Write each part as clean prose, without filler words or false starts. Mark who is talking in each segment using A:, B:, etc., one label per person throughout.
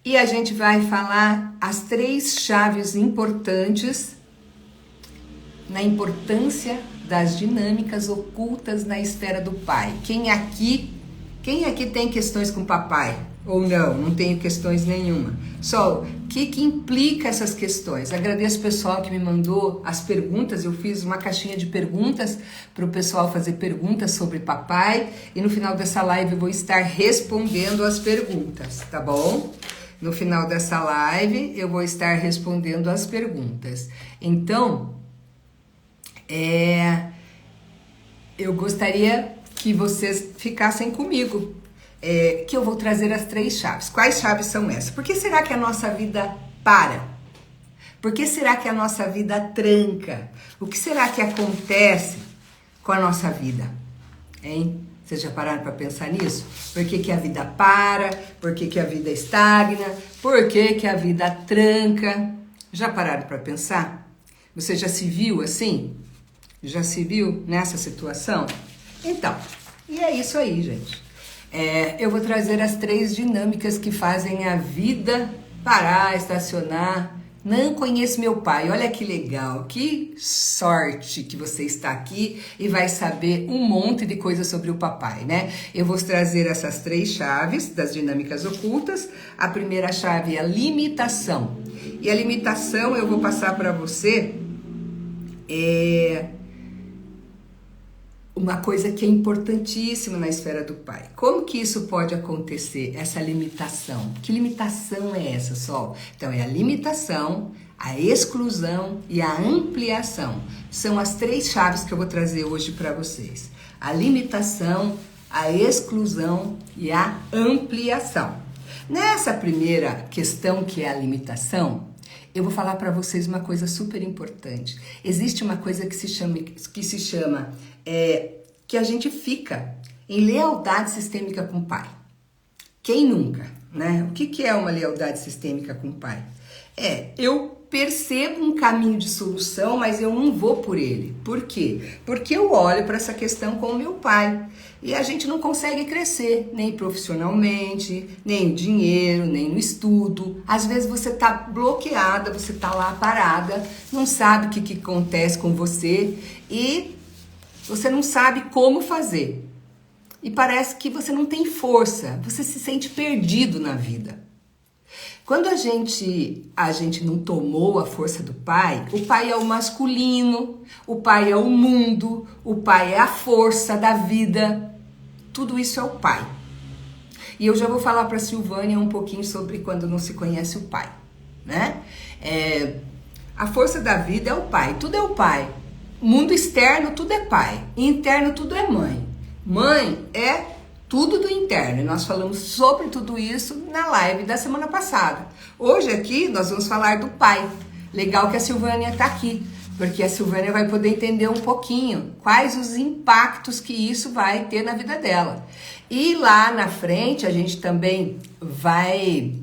A: E a gente vai falar as 3 chaves importantes na importância das dinâmicas ocultas na esfera do pai. Quem aqui tem questões com o papai? Ou não? Não tenho questões nenhuma. Só o que implica essas questões? Agradeço o pessoal que me mandou as perguntas. Eu fiz uma caixinha de perguntas para o pessoal fazer perguntas sobre papai. E no final dessa live eu vou estar respondendo as perguntas, tá bom? No final dessa live eu vou estar respondendo as perguntas. Então, eu gostaria que vocês ficassem comigo, que eu vou trazer as 3 chaves. Quais chaves são essas? Por que será que a nossa vida para? Por que será que a nossa vida tranca? O que será que acontece com a nossa vida? Hein? Vocês já pararam para pensar nisso? Por que a vida para? Por que a vida estagna? Por que a vida tranca? Já pararam para pensar? Você já se viu assim? Já se viu nessa situação? Então, e é isso aí, gente. Eu vou trazer as 3 dinâmicas que fazem a vida parar, estacionar. Não conheço meu pai, olha que legal, que sorte que você está aqui e vai saber um monte de coisa sobre o papai, né? Eu vou trazer essas 3 chaves das dinâmicas ocultas. A primeira chave é a limitação. E a limitação eu vou passar para você uma coisa que é importantíssima na esfera do pai. Como que isso pode acontecer, essa limitação? Que limitação é essa, Sol? Então, é a limitação, a exclusão e a ampliação. São as 3 chaves que eu vou trazer hoje para vocês. A limitação, a exclusão e a ampliação. Nessa primeira questão, que é a limitação, eu vou falar para vocês uma coisa super importante. Existe uma coisa que se chama que a gente fica em lealdade sistêmica com o pai. Quem nunca, né? O que é uma lealdade sistêmica com o pai? Eu percebo um caminho de solução, mas eu não vou por ele. Por quê? Porque eu olho para essa questão com o meu pai. E a gente não consegue crescer, nem profissionalmente, nem no dinheiro, nem no estudo. Às vezes você tá bloqueada, você tá lá parada, não sabe o que acontece com você e você não sabe como fazer. E parece que você não tem força, você se sente perdido na vida. Quando a gente não tomou a força do pai, o pai é o masculino, o pai é o mundo, o pai é a força da vida. Tudo isso é o pai. E eu já vou falar para a Silvânia um pouquinho sobre quando não se conhece o pai, né? A força da vida é o pai, tudo é o pai. Mundo externo, tudo é pai. Interno, tudo é mãe. Mãe é tudo do interno. E nós falamos sobre tudo isso na live da semana passada. Hoje aqui nós vamos falar do pai. Legal que a Silvânia está aqui, porque a Silvânia vai poder entender um pouquinho quais os impactos que isso vai ter na vida dela. E lá na frente a gente também vai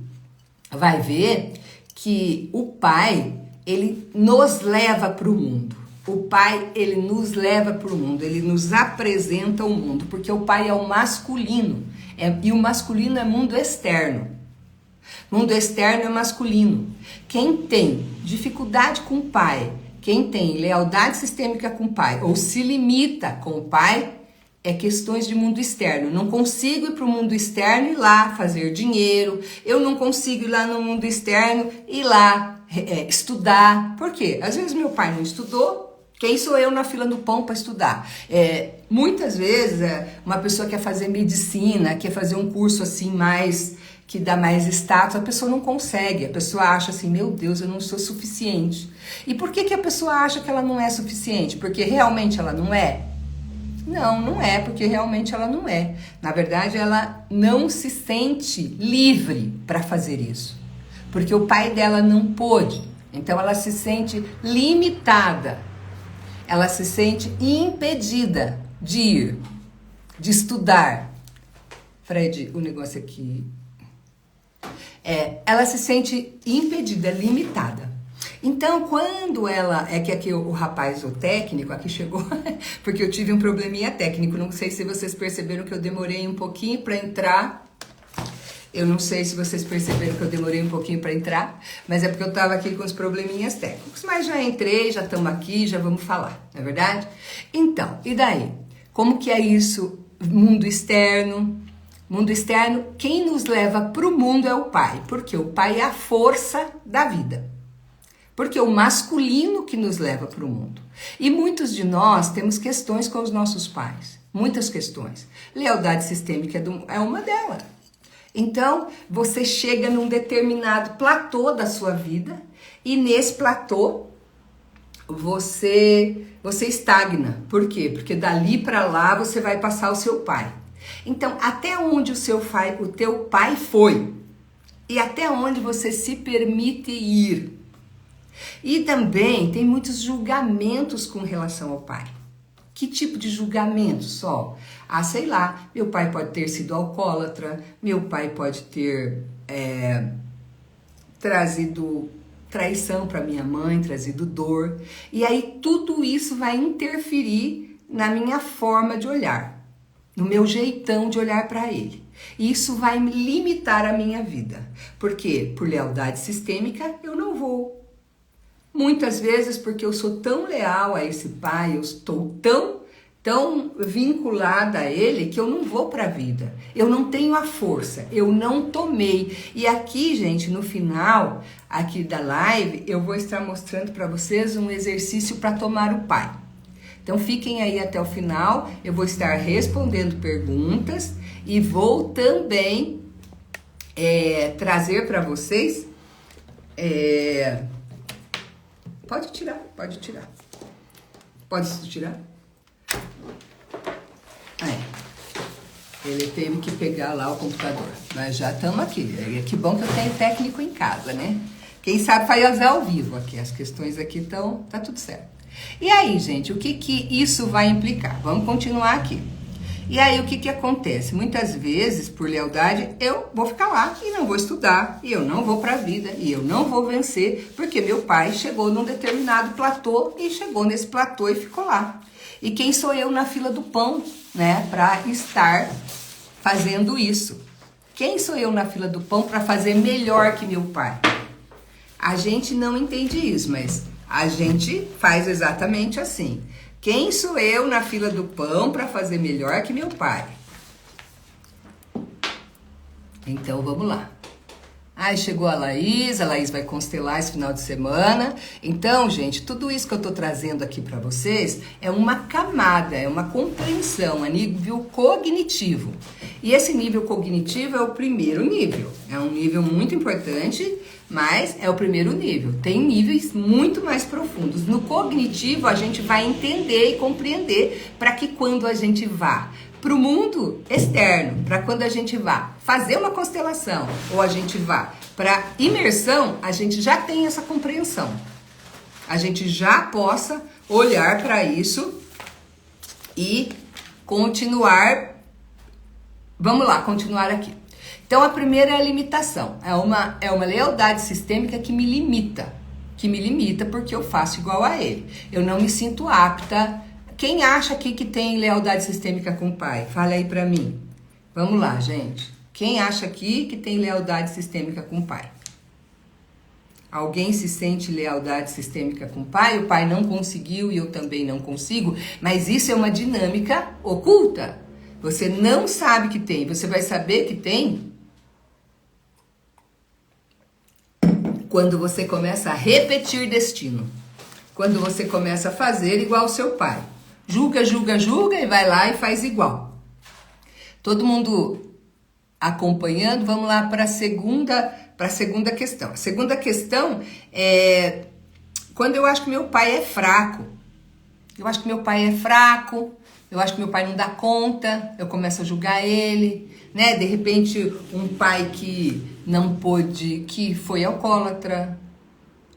A: ver que o pai, ele nos leva para o mundo. O pai, ele nos leva para o mundo, ele nos apresenta o mundo, porque o pai é o masculino, e o masculino é mundo externo. Mundo externo é masculino. Quem tem dificuldade com o pai, quem tem lealdade sistêmica com o pai, ou se limita com o pai, é questões de mundo externo. Não consigo ir para o mundo externo e lá fazer dinheiro, eu não consigo ir lá no mundo externo e lá estudar. Por quê? Às vezes meu pai não estudou. Quem sou eu na fila do pão para estudar? Muitas vezes uma pessoa quer fazer medicina, quer fazer um curso assim mais, que dá mais status, a pessoa não consegue, a pessoa acha assim, meu Deus, eu não sou suficiente. E por que a pessoa acha que ela não é suficiente? Porque realmente ela não é? Não, não é, porque realmente ela não é. Na verdade, ela não se sente livre para fazer isso, porque o pai dela não pôde, então ela se sente limitada. Ela se sente impedida de ir, de estudar. Fred, o negócio aqui. Ela se sente impedida, limitada. Então, quando ela... É que aqui o rapaz, o técnico, aqui chegou, porque eu tive um probleminha técnico. Não sei se vocês perceberam que eu demorei um pouquinho para entrar. Eu não sei se vocês perceberam que eu demorei um pouquinho para entrar, mas é porque eu estava aqui com os probleminhas técnicos. Mas já entrei, já estamos aqui, já vamos falar, não é verdade? Então, e daí? Como que é isso? Mundo externo. Mundo externo, quem nos leva para o mundo é o pai, porque o pai é a força da vida. Porque é o masculino que nos leva para o mundo. E muitos de nós temos questões com os nossos pais. Muitas questões. Lealdade sistêmica é uma delas. Então, você chega num determinado platô da sua vida e nesse platô você estagna. Por quê? Porque dali para lá você vai passar o seu pai. Então, até onde o teu pai foi e até onde você se permite ir. E também tem muitos julgamentos com relação ao pai. Que tipo de julgamento, Sol? Ah, sei lá, meu pai pode ter sido alcoólatra, meu pai pode ter trazido traição para minha mãe, trazido dor. E aí tudo isso vai interferir na minha forma de olhar, no meu jeitão de olhar para ele. E isso vai me limitar a minha vida. Porque por lealdade sistêmica eu não vou. Muitas vezes porque eu sou tão leal a esse pai, eu estou tão vinculada a ele que eu não vou para a vida. Eu não tenho a força, eu não tomei. E aqui, gente, no final aqui da live, eu vou estar mostrando para vocês um exercício para tomar o pai. Então fiquem aí até o final, eu vou estar respondendo perguntas e vou também trazer para vocês... Pode tirar. Pode se tirar? Ele teve que pegar lá o computador. Mas já estamos aqui. Que bom que eu tenho técnico em casa, né? Quem sabe faz ao vivo aqui. As questões aqui estão... Tá tudo certo. E aí, gente, o que isso vai implicar? Vamos continuar aqui. E aí, o que acontece? Muitas vezes, por lealdade, eu vou ficar lá e não vou estudar, e eu não vou para a vida, e eu não vou vencer, porque meu pai chegou num determinado platô e chegou nesse platô e ficou lá. E quem sou eu na fila do pão, né, para estar fazendo isso? Quem sou eu na fila do pão para fazer melhor que meu pai? A gente não entende isso, mas a gente faz exatamente assim. Quem sou eu na fila do pão para fazer melhor que meu pai? Então, vamos lá. Aí chegou a Laís vai constelar esse final de semana. Então, gente, tudo isso que eu tô trazendo aqui para vocês é uma camada, é uma compreensão a nível cognitivo. E esse nível cognitivo é o primeiro nível. É um nível muito importante, mas é o primeiro nível. Tem níveis muito mais profundos. No cognitivo, a gente vai entender e compreender para que quando a gente vá para o mundo externo, para quando a gente vá fazer uma constelação ou a gente vá para imersão, a gente já tem essa compreensão. A gente já possa olhar para isso e continuar. Vamos lá, continuar aqui. Então, a primeira é a limitação. É uma lealdade sistêmica que me limita porque eu faço igual a ele. Eu não me sinto apta. Quem acha aqui que tem lealdade sistêmica com o pai? Fala aí pra mim. Vamos lá, gente. Quem acha aqui que tem lealdade sistêmica com o pai? Alguém se sente lealdade sistêmica com o pai? O pai não conseguiu e eu também não consigo. Mas isso é uma dinâmica oculta. Você não sabe que tem. Você vai saber que tem quando você começa a repetir destino. Quando você começa a fazer igual ao seu pai. Julga e vai lá e faz igual. Todo mundo acompanhando, vamos lá para a segunda questão. A segunda questão é quando eu acho que meu pai é fraco. Eu acho que meu pai não dá conta, eu começo a julgar ele, né? De repente, um pai que não pôde, que foi alcoólatra,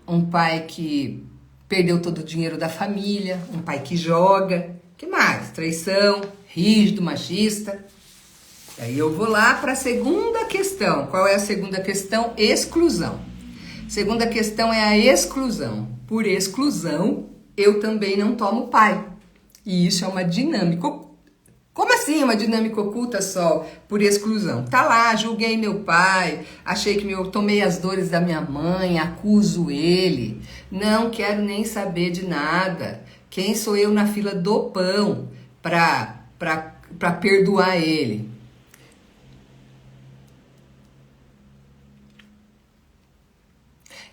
A: um pai que perdeu todo o dinheiro da família, um pai que joga, que mais? Traição, rígido, machista. Aí eu vou lá para a segunda questão. Qual é a segunda questão? Exclusão. Segunda questão é a exclusão. Por exclusão, eu também não tomo pai. E isso é uma dinâmica Como assim uma dinâmica oculta só por exclusão? Tá lá, julguei meu pai, achei que eu tomei as dores da minha mãe, acuso ele, não quero nem saber de nada. Quem sou eu na fila do pão para perdoar ele?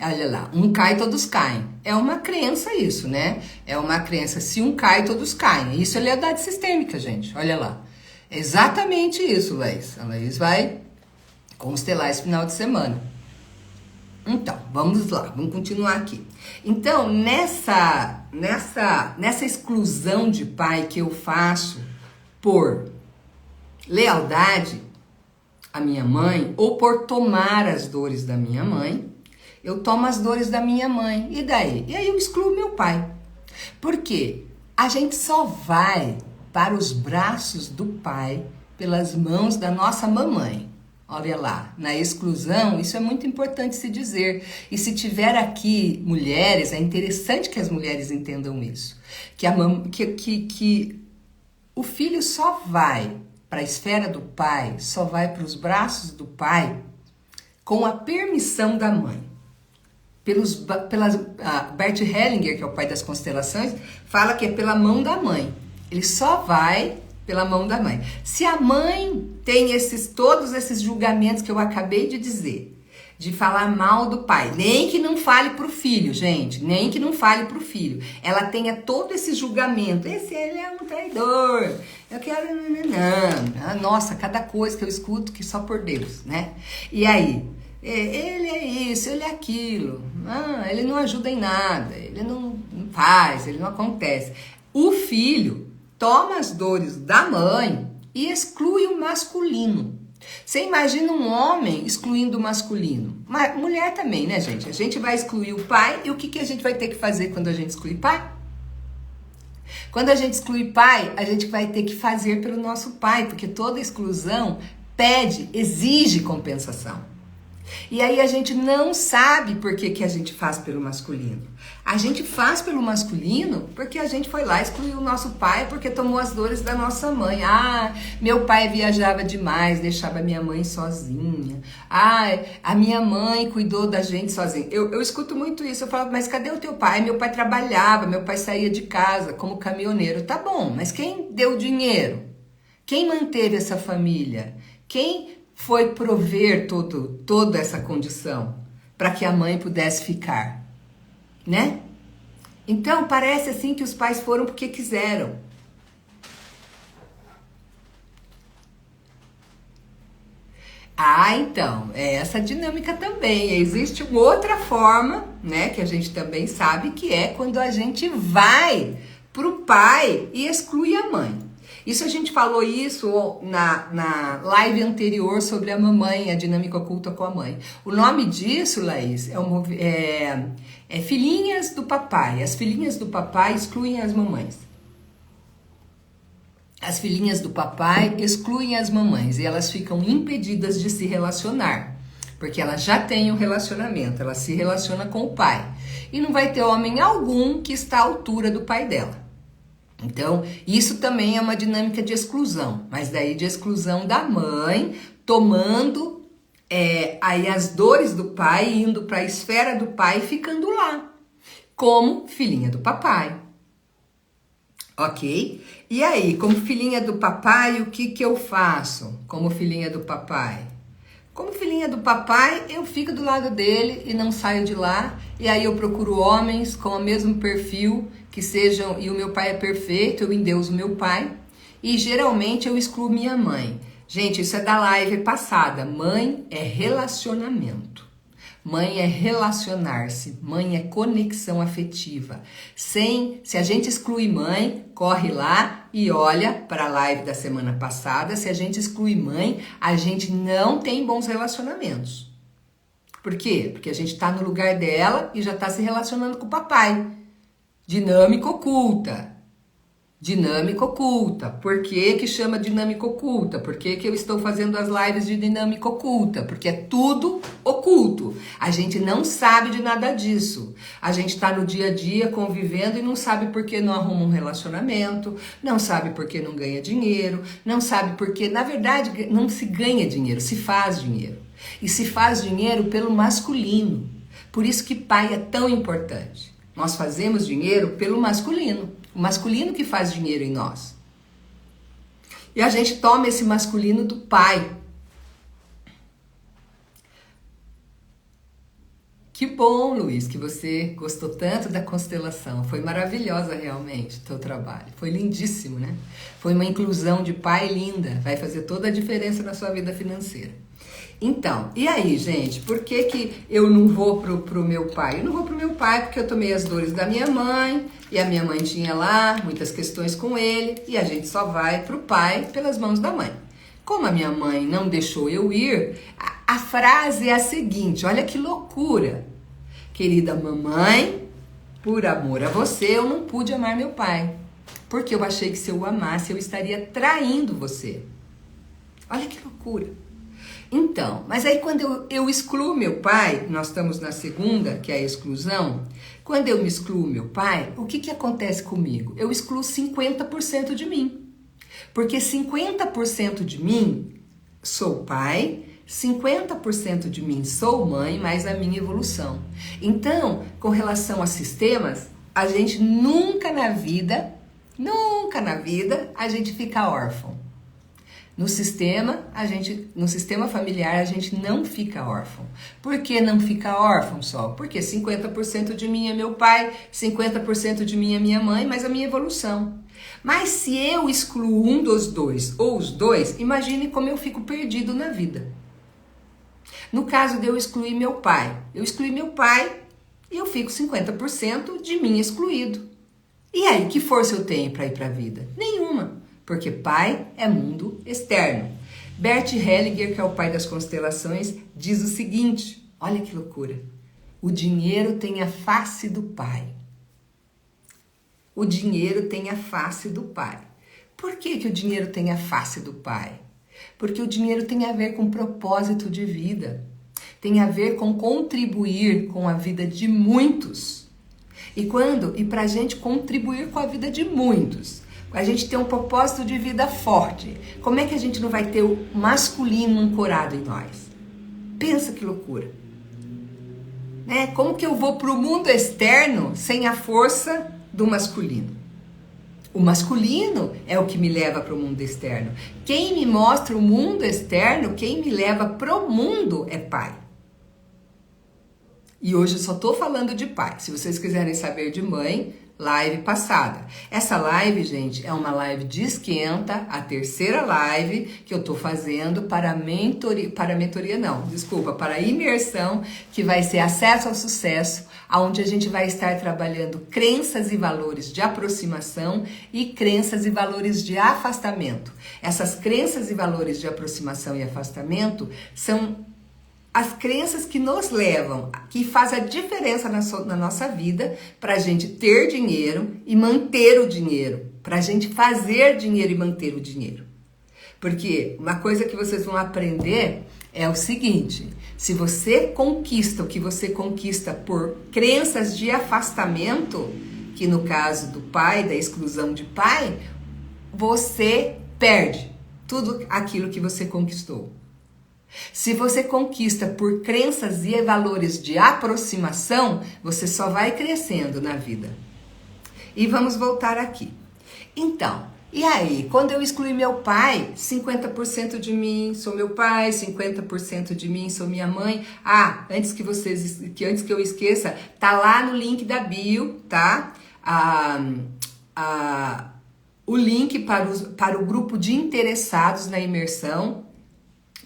A: Olha lá, um cai, todos caem. É uma crença isso, né? É uma crença, se um cai, todos caem. Isso é lealdade sistêmica, gente. Olha lá. É exatamente isso, Laís. A Laís vai constelar esse final de semana. Então, vamos lá, vamos continuar aqui. Então, nessa exclusão de pai que eu faço por lealdade à minha mãe, ou por tomar as dores da minha mãe, eu tomo as dores da minha mãe. E daí? E aí eu excluo meu pai. Por quê? A gente só vai para os braços do pai pelas mãos da nossa mamãe. Olha lá, na exclusão, isso é muito importante se dizer. E se tiver aqui mulheres, é interessante que as mulheres entendam isso. Que o filho só vai para a esfera do pai, só vai para os braços do pai com a permissão da mãe. Bert Hellinger, que é o pai das constelações, fala que é pela mão da mãe. Ele só vai pela mão da mãe. Se a mãe tem todos esses julgamentos que eu acabei de dizer, de falar mal do pai, nem que não fale pro filho, gente, nem que não fale pro filho, ela tenha todo esse julgamento, ele é um traidor, eu quero, não, nossa, cada coisa que eu escuto que só por Deus, né? E aí, ele é isso, ele é aquilo, ele não ajuda em nada, ele não faz, ele não acontece. O filho toma as dores da mãe e exclui o masculino. Você imagina um homem excluindo o masculino? Mas mulher também, né, gente? A gente vai excluir o pai e o que a gente vai ter que fazer quando a gente exclui pai? Quando a gente exclui pai, a gente vai ter que fazer pelo nosso pai, porque toda exclusão exige compensação. E aí a gente não sabe por que a gente faz pelo masculino. A gente faz pelo masculino porque a gente foi lá excluir o nosso pai porque tomou as dores da nossa mãe. Meu pai viajava demais, deixava minha mãe sozinha. A minha mãe cuidou da gente sozinha. Eu escuto muito isso, eu falo, mas cadê o teu pai? Meu pai trabalhava, meu pai saía de casa como caminhoneiro. Tá bom, mas quem deu dinheiro? Quem manteve essa família? Quem foi prover toda essa condição para que a mãe pudesse ficar, né? Então, parece assim que os pais foram porque quiseram. Então, é essa dinâmica também. Existe uma outra forma, né, que a gente também sabe, que é quando a gente vai pro pai e exclui a mãe. Isso a gente falou isso na live anterior sobre a mamãe, a dinâmica oculta com a mãe. O nome disso, Laís, é filhinhas do papai. As filhinhas do papai excluem as mamães. As filhinhas do papai excluem as mamães e elas ficam impedidas de se relacionar. Porque elas já têm um relacionamento, ela se relaciona com o pai. E não vai ter homem algum que está à altura do pai dela. Então, isso também é uma dinâmica de exclusão, mas daí de exclusão da mãe, tomando aí as dores do pai, indo para a esfera do pai e ficando lá, como filhinha do papai. Ok? E aí, como filhinha do papai, o que eu faço como filhinha do papai? Como filhinha do papai, eu fico do lado dele e não saio de lá. E aí eu procuro homens com o mesmo perfil que sejam, e o meu pai é perfeito, eu endeuso meu pai. E geralmente eu excluo minha mãe. Gente, isso é da live passada. Mãe é relacionamento. Mãe é relacionar-se, mãe é conexão afetiva. Se a gente exclui mãe, corre lá e olha para a live da semana passada. Se a gente exclui mãe, a gente não tem bons relacionamentos. Por quê? Porque a gente está no lugar dela e já está se relacionando com o papai. Dinâmica oculta. Dinâmica oculta. Por que que chama dinâmica oculta? Por que que eu estou fazendo as lives de dinâmica oculta? Porque é tudo oculto. A gente não sabe de nada disso. A gente está no dia a dia convivendo e não sabe por que não arruma um relacionamento, não sabe por que não ganha dinheiro, não sabe por que, na verdade, não se ganha dinheiro, se faz dinheiro. E se faz dinheiro pelo masculino. Por isso que pai é tão importante. Nós fazemos dinheiro pelo masculino. O masculino que faz dinheiro em nós. E a gente toma esse masculino do pai. Que bom, Luiz, que você gostou tanto da constelação. Foi maravilhosa realmente o teu trabalho. Foi lindíssimo, né? Foi uma inclusão de pai linda. Vai fazer toda a diferença na sua vida financeira. Então, e aí, gente, por que que eu não vou pro meu pai? Eu não vou pro meu pai porque eu tomei as dores da minha mãe, e a minha mãe tinha lá muitas questões com ele, e a gente só vai pro pai pelas mãos da mãe. Como a minha mãe não deixou eu ir, a frase é a seguinte, olha que loucura. Querida mamãe, por amor a você, eu não pude amar meu pai, porque eu achei que se eu o amasse, eu estaria traindo você. Olha que loucura. Então, mas aí quando eu excluo meu pai, nós estamos na segunda, que é a exclusão, quando eu me excluo meu pai, o que acontece comigo? Eu excluo 50% de mim. Porque 50% de mim sou pai, 50% de mim sou mãe, mais a minha evolução. Então, com relação a sistemas, a gente nunca na vida, a gente fica órfão. No sistema familiar, a gente não fica órfão. Por que não fica órfão, Sol? Porque 50% de mim é meu pai, 50% de mim é minha mãe, mas a minha evolução. Mas se eu excluo um dos dois, ou os dois, imagine como eu fico perdido na vida. No caso de eu excluir meu pai, eu excluí meu pai e eu fico 50% de mim excluído. E aí, que força eu tenho para ir para a vida? Nenhuma. Porque pai é mundo externo. Bert Hellinger, que é o pai das constelações, diz o seguinte, olha que loucura. O dinheiro tem a face do pai. O dinheiro tem a face do pai. Por que que o dinheiro tem a face do pai? Porque o dinheiro tem a ver com propósito de vida. Tem a ver com contribuir com a vida de muitos. E para a gente contribuir com a vida de muitos, a gente ter um propósito de vida forte. Como é que a gente não vai ter o masculino ancorado em nós? Pensa que loucura. Né? Como que eu vou para o mundo externo sem a força do masculino? O masculino é o que me leva para o mundo externo. Quem me mostra o mundo externo, quem me leva para o mundo é pai. E hoje eu só estou falando de pai. Se vocês quiserem saber de mãe, live passada. Essa live, gente, é uma live de esquenta, a terceira live que eu tô fazendo para a imersão, que vai ser acesso ao sucesso, onde a gente vai estar trabalhando crenças e valores de aproximação e crenças e valores de afastamento. Essas crenças e valores de aproximação e afastamento são as crenças que nos levam, que fazem a diferença na nossa vida para a gente ter dinheiro e manter o dinheiro, para a gente fazer dinheiro e manter o dinheiro. Porque uma coisa que vocês vão aprender é o seguinte, se você conquista o que você conquista por crenças de afastamento, que no caso do pai, da exclusão de pai, você perde tudo aquilo que você conquistou. Se você conquista por crenças e valores de aproximação, você só vai crescendo na vida. E vamos voltar aqui. Então, e aí, quando eu excluí meu pai, 50% de mim sou meu pai, 50% de mim sou minha mãe. Ah, antes que eu esqueça, tá lá no link da bio, tá? O link para o grupo de interessados na imersão.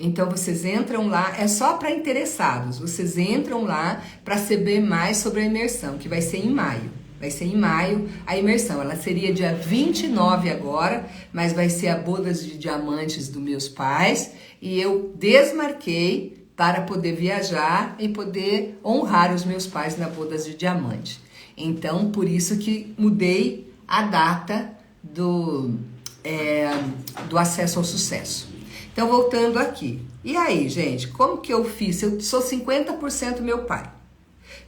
A: Então vocês entram lá, é só para interessados, vocês entram lá para saber mais sobre a imersão, que vai ser em maio. Vai ser em maio a imersão, ela seria dia 29 agora, mas vai ser a bodas de diamantes dos meus pais, e eu desmarquei para poder viajar e poder honrar os meus pais na bodas de diamante. Então, por isso que mudei a data do acesso ao sucesso. Então, voltando aqui. E aí, gente, como que eu fiz? Eu sou 50% meu pai,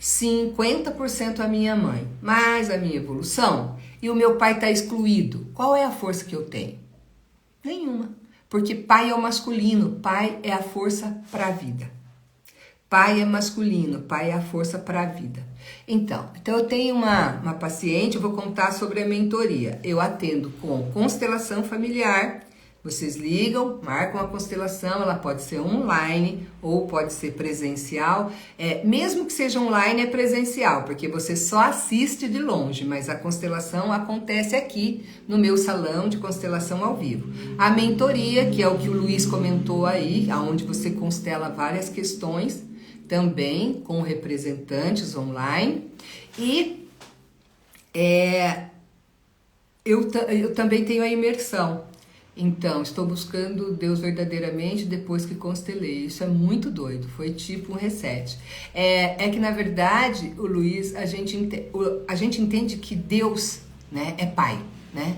A: 50% a minha mãe, mais a minha evolução, e o meu pai está excluído. Qual é a força que eu tenho? Nenhuma. Porque pai é o masculino, pai é a força para a vida. Pai é masculino, pai é a força para a vida. Então eu tenho uma paciente, eu vou contar sobre a mentoria. Eu atendo com constelação familiar. Vocês ligam, marcam a constelação, ela pode ser online ou pode ser presencial. Mesmo que seja online, é presencial, porque você só assiste de longe, mas a constelação acontece aqui no meu salão de constelação ao vivo. A mentoria, que é o que o Luiz comentou aí, onde você constela várias questões, também com representantes online. E eu também tenho a imersão. Então, estou buscando Deus verdadeiramente depois que constelei. Isso é muito doido, foi tipo um reset. É que, na verdade, o Luiz, a gente entende que Deus, né, é Pai, né?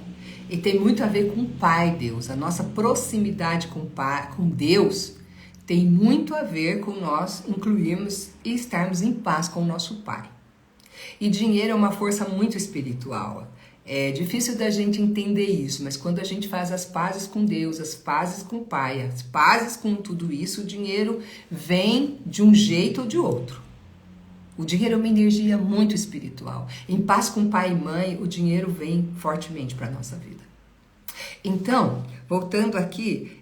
A: E tem muito a ver com o Pai, Deus. A nossa proximidade com Deus tem muito a ver com nós incluirmos e estarmos em paz com o nosso Pai. E dinheiro é uma força muito espiritual. É difícil da gente entender isso, mas quando a gente faz as pazes com Deus, as pazes com o Pai, as pazes com tudo isso, o dinheiro vem de um jeito ou de outro. O dinheiro é uma energia muito espiritual. Em paz com pai e mãe, o dinheiro vem fortemente para a nossa vida. Então, voltando aqui,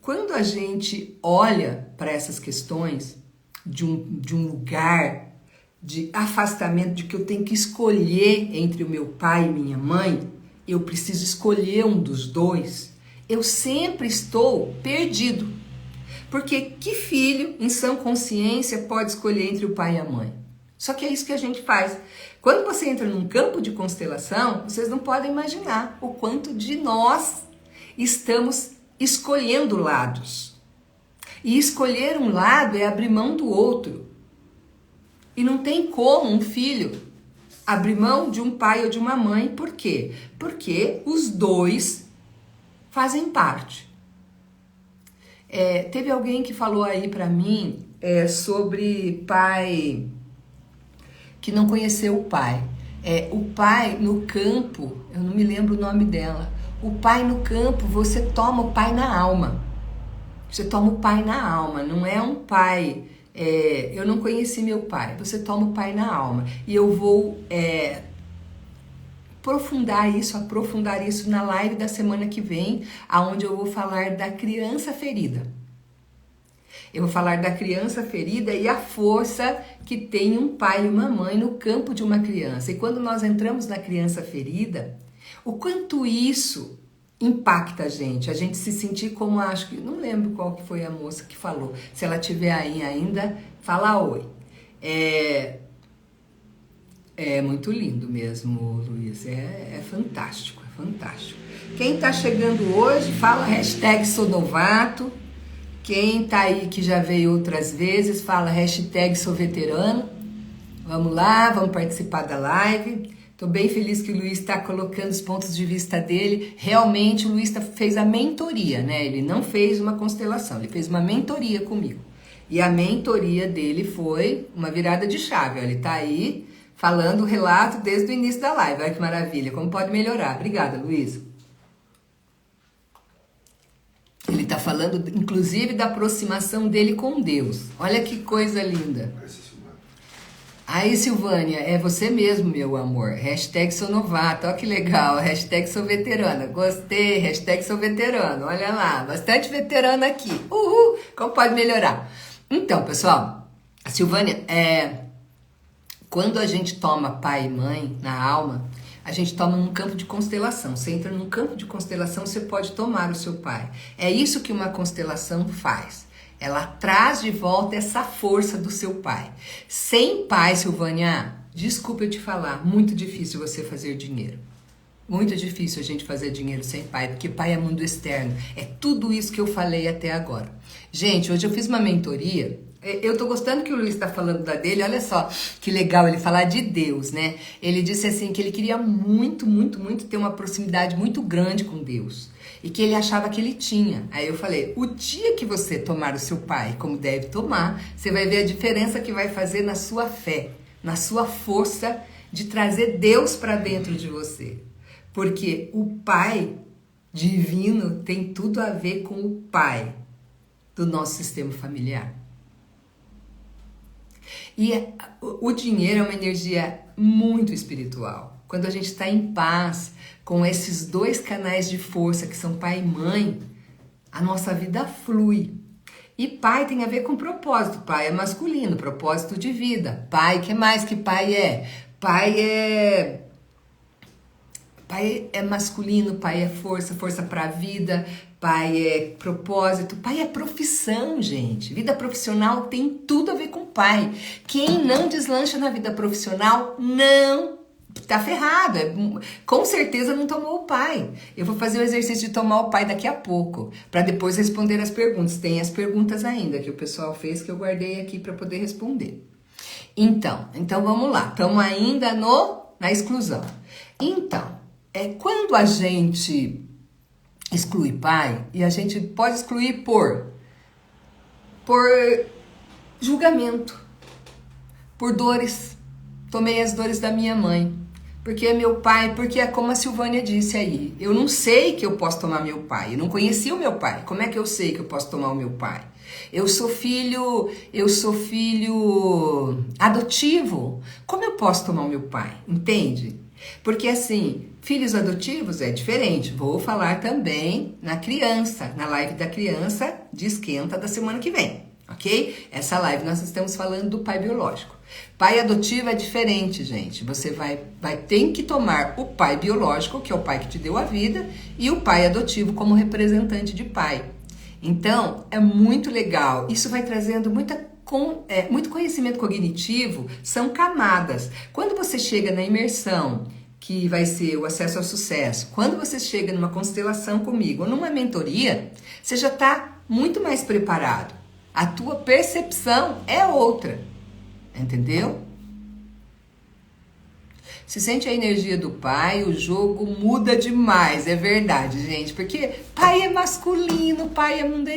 A: quando a gente olha para essas questões de um lugar de afastamento, de que eu tenho que escolher entre o meu pai e minha mãe, eu preciso escolher um dos dois, eu sempre estou perdido. Porque que filho, em sã consciência, pode escolher entre o pai e a mãe? Só que é isso que a gente faz. Quando você entra num campo de constelação, vocês não podem imaginar o quanto de nós estamos escolhendo lados. E escolher um lado é abrir mão do outro. E não tem como um filho abrir mão de um pai ou de uma mãe. Por quê? Porque os dois fazem parte. Teve alguém que falou aí pra mim sobre pai que não conheceu o pai. O pai no campo, eu não me lembro o nome dela. O pai no campo, você toma o pai na alma. Você toma o pai na alma, não é um pai... eu não conheci meu pai, você toma o pai na alma. E eu vou aprofundar isso na live da semana que vem, onde eu vou falar da criança ferida. Eu vou falar da criança ferida e a força que tem um pai e uma mãe no campo de uma criança. E quando nós entramos na criança ferida, o quanto isso impacta a gente se sentir como, acho que, não lembro qual que foi a moça que falou, se ela estiver aí ainda, fala oi. É muito lindo mesmo, Luiz, é fantástico, é fantástico. Quem tá chegando hoje, fala hashtag sou novato. Quem tá aí que já veio outras vezes, fala hashtag sou veterano. Vamos lá, vamos participar da live. Estou bem feliz que o Luiz está colocando os pontos de vista dele. Realmente o Luiz fez a mentoria, né? Ele não fez uma constelação, ele fez uma mentoria comigo. E a mentoria dele foi uma virada de chave. Ele está aí falando o relato desde o início da live. Olha que maravilha, como pode melhorar. Obrigada, Luiz. Ele está falando, inclusive, da aproximação dele com Deus. Olha que coisa linda. Aí, Silvânia, é você mesmo, meu amor. Hashtag sou novato, olha que legal. Hashtag sou veterana, gostei. Hashtag sou veterano, olha lá. Bastante veterana aqui. Uhul, como pode melhorar? Então, pessoal, a Silvânia, quando a gente toma pai e mãe na alma, a gente toma num campo de constelação. Você entra num campo de constelação, você pode tomar o seu pai. É isso que uma constelação faz. Ela traz de volta essa força do seu pai. Sem pai, Silvânia, desculpa eu te falar, muito difícil você fazer dinheiro. Muito difícil a gente fazer dinheiro sem pai, porque pai é mundo externo. É tudo isso que eu falei até agora. Gente, hoje eu fiz uma mentoria Eu tô gostando que o Luiz tá falando da dele, olha só que legal ele falar de Deus, né? Ele disse assim que ele queria muito, muito, muito ter uma proximidade muito grande com Deus e que ele achava que ele tinha. Aí eu falei, o dia que você tomar o seu pai como deve tomar, você vai ver a diferença que vai fazer na sua fé, na sua força de trazer Deus para dentro de você. Porque o Pai divino tem tudo a ver com o Pai do nosso sistema familiar. E o dinheiro é uma energia muito espiritual. Quando a gente está em paz com esses dois canais de força que são pai e mãe, a nossa vida flui. E pai tem a ver com propósito. Pai é masculino, propósito de vida. Pai, que mais que pai é? Pai é masculino, pai é força, força para a vida, pai é propósito, pai é profissão, gente. Vida profissional tem tudo a ver com pai. Quem não deslancha na vida profissional não tá ferrado. Com certeza não tomou o pai. Eu vou fazer o exercício de tomar o pai daqui a pouco, para depois responder as perguntas. Tem as perguntas ainda que o pessoal fez que eu guardei aqui para poder responder. Então vamos lá. Estamos ainda na exclusão. Então, quando a gente exclui pai, e a gente pode excluir por julgamento, por dores. Tomei as dores da minha mãe, porque é meu pai, porque é como a Silvânia disse aí, eu não sei que eu posso tomar meu pai, eu não conheci o meu pai, como é que eu sei que eu posso tomar o meu pai? Eu sou filho adotivo, como eu posso tomar o meu pai? Entende? Porque assim, filhos adotivos é diferente. Vou falar também na criança, na live da criança de esquenta da semana que vem, ok? Essa live nós estamos falando do pai biológico. Pai adotivo é diferente, gente. Você vai ter que tomar o pai biológico, que é o pai que te deu a vida, e o pai adotivo como representante de pai. Então, é muito legal. Isso vai trazendo muito conhecimento cognitivo, são camadas. Quando você chega na imersão, que vai ser o acesso ao sucesso, quando você chega numa constelação comigo ou numa mentoria, você já está muito mais preparado. A tua percepção é outra, entendeu? Se sente a energia do pai, o jogo muda demais, é verdade, gente, porque pai é masculino, pai é mundo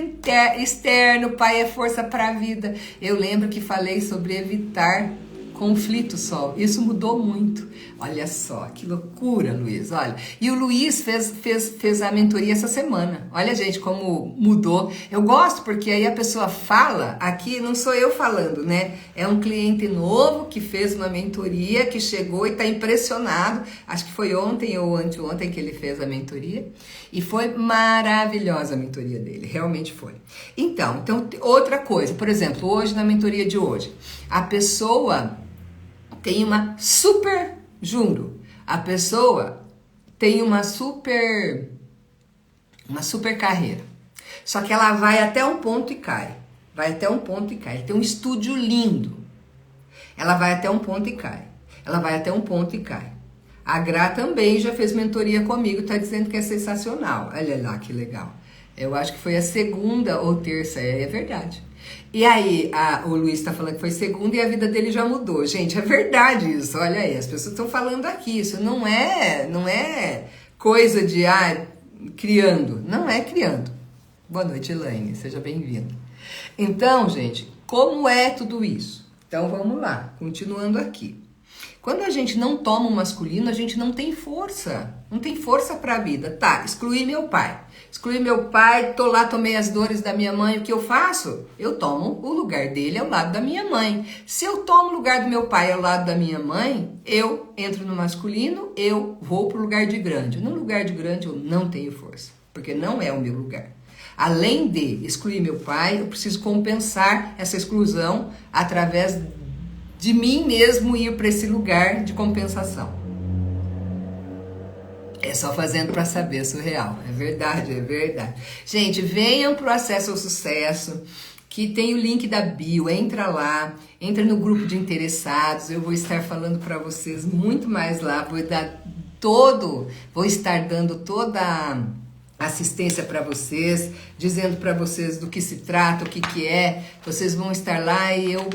A: externo, pai é força para a vida. Eu lembro que falei sobre evitar conflito só, isso mudou muito. Olha só, que loucura, Luiz, olha. E o Luiz fez a mentoria essa semana. Olha, gente, como mudou. Eu gosto porque aí a pessoa fala, aqui não sou eu falando, né? É um cliente novo que fez uma mentoria, que chegou e está impressionado. Acho que foi ontem ou anteontem que ele fez a mentoria. E foi maravilhosa a mentoria dele, realmente foi. Então, outra coisa, por exemplo, hoje na mentoria de hoje, a pessoa tem uma super... Juro, a pessoa tem uma super carreira. Só que ela vai até um ponto e cai. Vai até um ponto e cai. Tem um estúdio lindo. Ela vai até um ponto e cai. Ela vai até um ponto e cai. A Gra também já fez mentoria comigo, tá dizendo que é sensacional. Olha lá que legal. Eu acho que foi a segunda ou terça, é verdade. E aí, o Luiz tá falando que foi segunda e a vida dele já mudou. Gente, é verdade isso, olha aí, as pessoas estão falando aqui, isso não é coisa de, criando, não é criando. Boa noite, Elaine, seja bem-vinda. Então, gente, como é tudo isso? Então, vamos lá, continuando aqui. Quando a gente não toma o masculino, a gente não tem força para a vida. Tá, excluí meu pai, tô lá, tomei as dores da minha mãe, o que eu faço? Eu tomo o lugar dele ao lado da minha mãe. Se eu tomo o lugar do meu pai ao lado da minha mãe, eu entro no masculino, eu vou pro lugar de grande. No lugar de grande eu não tenho força, porque não é o meu lugar. Além de excluir meu pai, eu preciso compensar essa exclusão através de mim mesmo ir para esse lugar de compensação. É só fazendo para saber, surreal. É verdade, é verdade. Gente, venham pro acesso ao sucesso, que tem o link da bio, entra lá, entra no grupo de interessados, eu vou estar falando para vocês muito mais lá, vou estar dando toda assistência para vocês, dizendo para vocês do que se trata, o que que é. Vocês vão estar lá e eu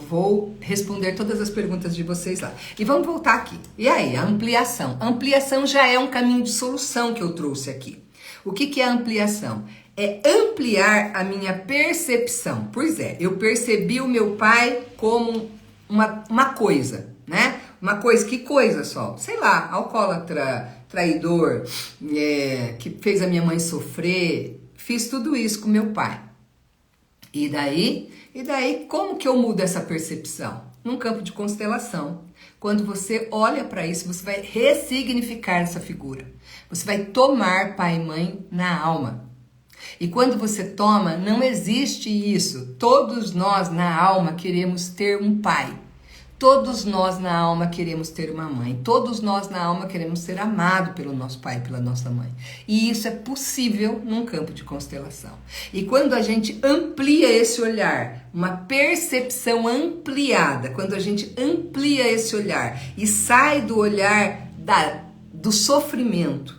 A: vou responder todas as perguntas de vocês lá. E vamos voltar aqui. E aí, a ampliação. A ampliação já é um caminho de solução que eu trouxe aqui. O que que é a ampliação? É ampliar a minha percepção. Pois é, eu percebi o meu pai como uma coisa, né? Uma coisa, que coisa só? Sei lá, alcoólatra, traidor, que fez a minha mãe sofrer. Fiz tudo isso com meu pai. E daí, como que eu mudo essa percepção? Num campo de constelação. Quando você olha para isso, você vai ressignificar essa figura. Você vai tomar pai e mãe na alma. E quando você toma, não existe isso. Todos nós na alma queremos ter um pai. Todos nós na alma queremos ter uma mãe. Todos nós na alma queremos ser amados pelo nosso pai e pela nossa mãe. E isso é possível num campo de constelação. E quando a gente amplia esse olhar, uma percepção ampliada, quando a gente amplia esse olhar e sai do olhar do sofrimento.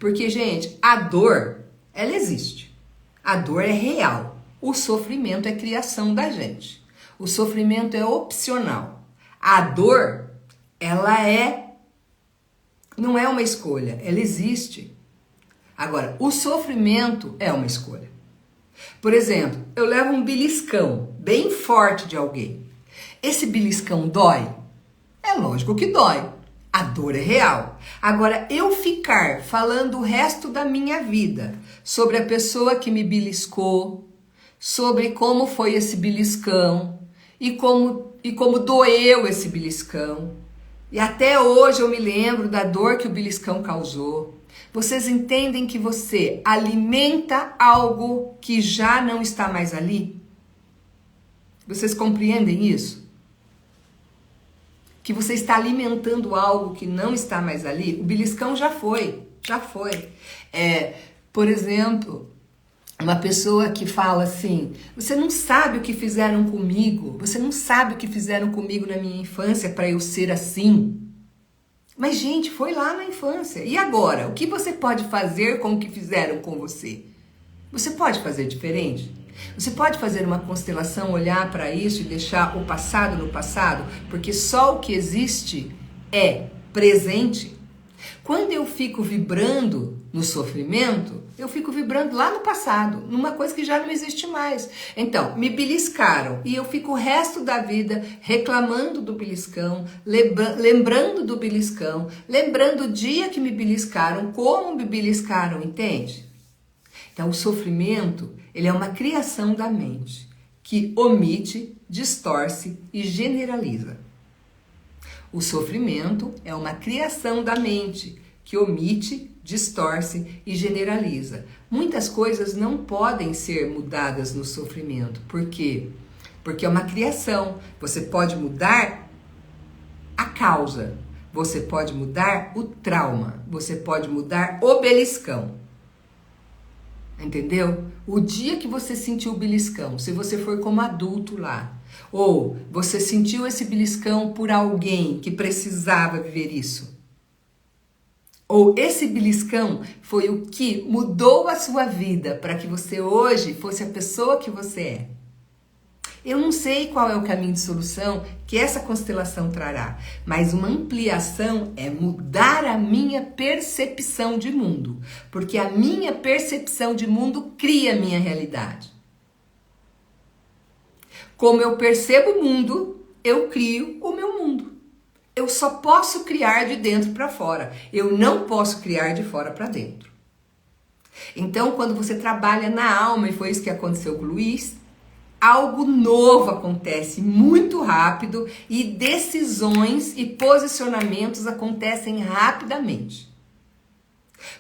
A: Porque, gente, a dor, ela existe. A dor é real. O sofrimento é criação da gente. O sofrimento é opcional. A dor, ela não é uma escolha, ela existe. Agora, o sofrimento é uma escolha. Por exemplo, eu levo um beliscão bem forte de alguém. Esse beliscão dói? É lógico que dói. A dor é real. Agora, eu ficar falando o resto da minha vida sobre a pessoa que me beliscou, sobre como foi esse beliscão e como doeu esse beliscão. E até hoje eu me lembro da dor que o beliscão causou. Vocês entendem que você alimenta algo que já não está mais ali? Vocês compreendem isso? Que você está alimentando algo que não está mais ali? O beliscão já foi. Por exemplo, uma pessoa que fala assim, você não sabe o que fizeram comigo, você não sabe o que fizeram comigo na minha infância para eu ser assim. Mas, gente, foi lá na infância. E agora? O que você pode fazer com o que fizeram com você? Você pode fazer diferente? Você pode fazer uma constelação, olhar para isso e deixar o passado no passado? Porque só o que existe é presente. Quando eu fico vibrando no sofrimento, eu fico vibrando lá no passado, numa coisa que já não existe mais. Então, me beliscaram e eu fico o resto da vida reclamando do beliscão, lembrando do beliscão, lembrando o dia que me beliscaram, como me beliscaram, entende? Então, o sofrimento, ele é uma criação da mente que omite, distorce e generaliza. O sofrimento é uma criação da mente que omite, distorce e generaliza. Muitas coisas não podem ser mudadas no sofrimento. Por quê? Porque é uma criação. Você pode mudar a causa. Você pode mudar o trauma. Você pode mudar o beliscão. Entendeu? O dia que você sentiu o beliscão, se você for como adulto lá, ou você sentiu esse beliscão por alguém que precisava viver isso, ou esse beliscão foi o que mudou a sua vida para que você hoje fosse a pessoa que você é. Eu não sei qual é o caminho de solução que essa constelação trará, mas uma ampliação é mudar a minha percepção de mundo, porque a minha percepção de mundo cria a minha realidade. Como eu percebo o mundo, eu crio o meu mundo. Eu só posso criar de dentro para fora, eu não posso criar de fora para dentro. Então, quando você trabalha na alma, e foi isso que aconteceu com o Luiz, algo novo acontece muito rápido e decisões e posicionamentos acontecem rapidamente.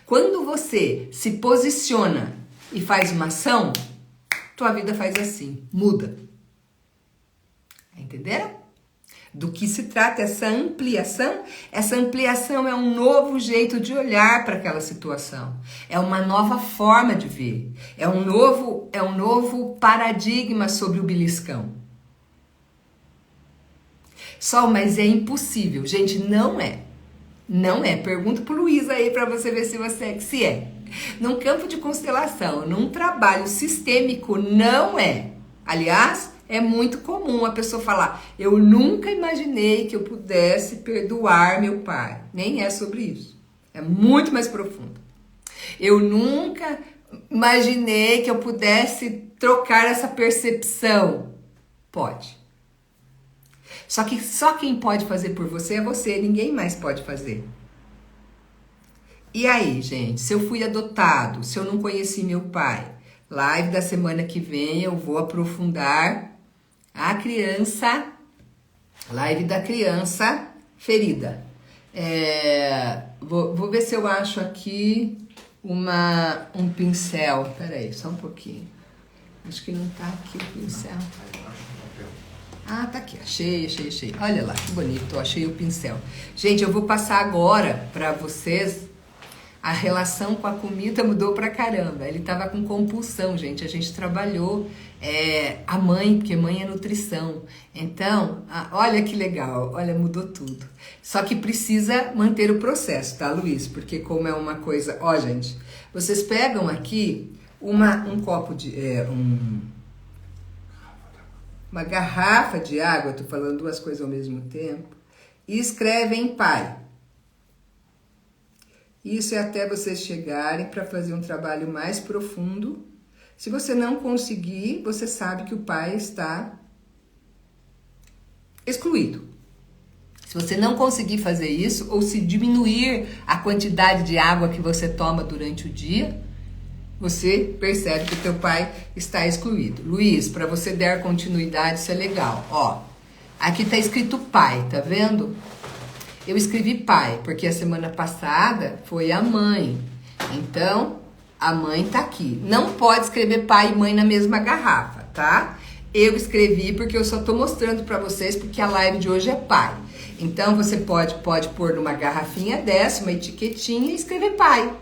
A: Quando você se posiciona e faz uma ação, tua vida faz assim, muda. Entenderam? Do que se trata essa ampliação? Essa ampliação é um novo jeito de olhar para aquela situação. É uma nova forma de ver. É um novo paradigma sobre o beliscão. Só, mas é impossível. Gente, não é. Não é. Pergunta pro Luiz aí para você ver se é. Num campo de constelação, num trabalho sistêmico, não é. Aliás, é muito comum a pessoa falar: eu nunca imaginei que eu pudesse perdoar meu pai. Nem é sobre isso. É muito mais profundo. Eu nunca imaginei que eu pudesse trocar essa percepção. Pode. Só que só quem pode fazer por você é você, ninguém mais pode fazer. E aí, gente, se eu fui adotado, se eu não conheci meu pai, live da semana que vem eu vou aprofundar a criança, live da criança ferida. Vou ver se eu acho aqui um pincel. Pera aí, só um pouquinho. Acho que não tá aqui o pincel. Ah, tá aqui. Achei. Olha lá, que bonito. Achei o pincel. Gente, eu vou passar agora pra vocês. A relação com a comida mudou pra caramba. Ele tava com compulsão, gente. A gente trabalhou a mãe, porque mãe é nutrição. Então, olha que legal. Olha, mudou tudo. Só que precisa manter o processo, tá, Luiz? Porque como é uma coisa... Ó, gente, vocês pegam aqui um copo de... uma garrafa de água, tô falando duas coisas ao mesmo tempo, e escrevem pai. Isso é até vocês chegarem para fazer um trabalho mais profundo. Se você não conseguir, você sabe que o pai está excluído. Se você não conseguir fazer isso, ou se diminuir a quantidade de água que você toma durante o dia, você percebe que o teu pai está excluído. Luiz, para você dar continuidade, isso é legal. Ó, aqui tá escrito pai, tá vendo? Eu escrevi pai, porque a semana passada foi a mãe. Então, a mãe tá aqui. Não pode escrever pai e mãe na mesma garrafa, tá? Eu escrevi porque eu só tô mostrando para vocês, porque a live de hoje é pai. Então, você pode pôr numa garrafinha dessa, uma etiquetinha e escrever pai.